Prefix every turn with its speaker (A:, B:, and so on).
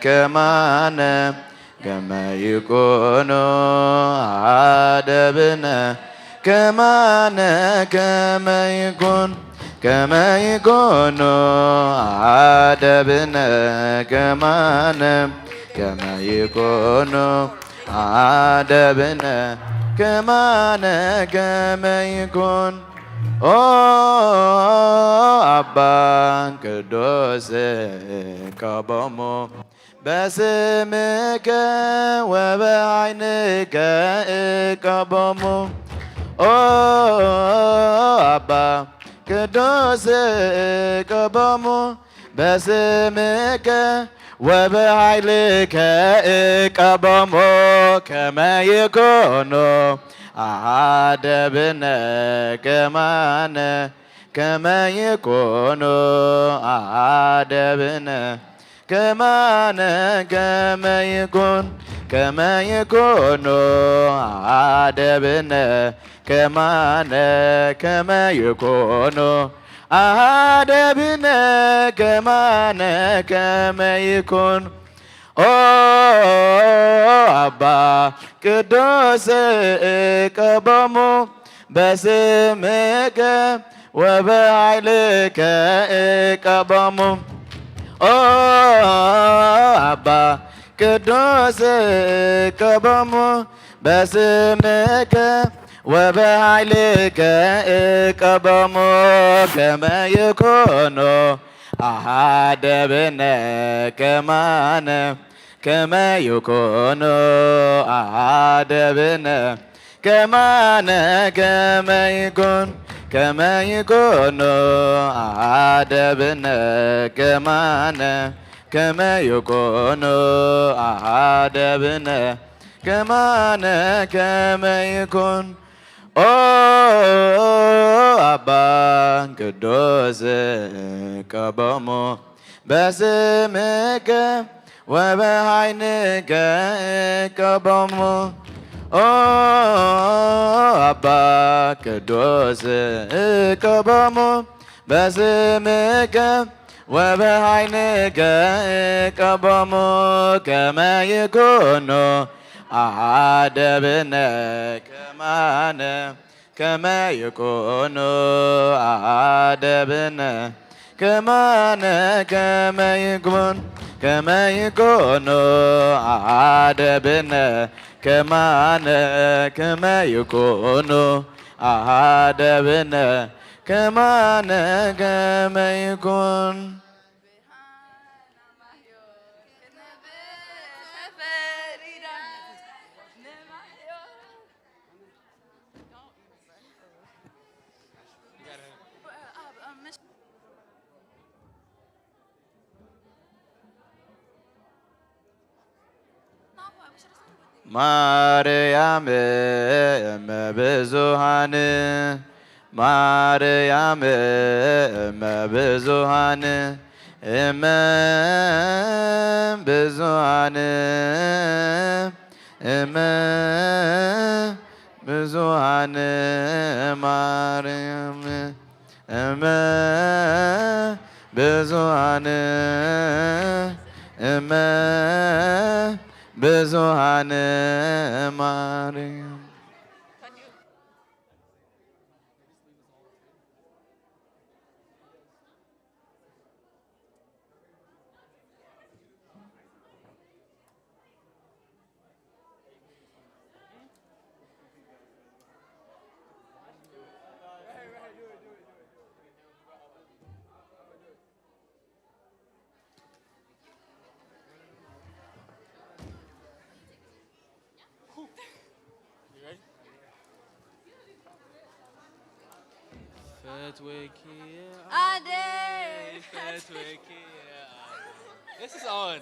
A: ከማነ ከመ ይኩኑ አደብነ ከማነ ከመ ይኩን ከመ ይኩኑ አደብነ ከማነ ከመ ይኩኑ አደብነ ከማነ ከመ ይኩን ኦ አባ ቅዱስ ከበሙ በስምከ ወበዓይንከ እቀቦሙ ኦ አባ ቅዱስ እቀቦሙ በስምከ ወበኃይልከ እቀቦሙ ከመ ይኩኑ አደብነ ከማነ ከመ ይኩኑ አደብነ ከማነ ከመ ይኩን ከመ ይኩኑ አደብነ ከማነ ከመ ይኩኑ አደብነ ከማነ ከመ ይኩን ኦ አባ ቅዱስ እቀቦሙ በስምከ ወበኃይልከ እቀቦሙ ኦ አባ ቅዱስ እቀቦሙ በስምከ ወበኃይልከ እቀቦሙ ከመ ይኩኑ አደብነ ከማነ ከመ ይኩኑ አደብነ ከማነ ከመ ይኩን ከመ ይኩኑ አደብነ ከማነ ከመ ይኩኑ አደብነ ከማነ ከመ ይኩን ኦ አባ ቅዱስ እቀቦሙ በስምከ ወበዓይንከ እቀቦሙ ኦ አባ ቅዱስ እቀቦሙ በስምከ ወበዓይንከ እቀቦሙ ከመ ይኩኑ አደብነ ከማነ ከመ ይኩኑ አደብነ ከማነ ከመ ይኩን ከመ ይኩኑ አደብነ ከማነ ከመ ይኩኑ አደብነ ከማነ ከመ ይኩን ማርያም እመ ብዙኃን ማርያም እመ ብዙኃን እመ ብዙኃን እመ ብዙኃን ማርያም እመ ብዙኃን እመ ብዙኃን ማርያም
B: This is on.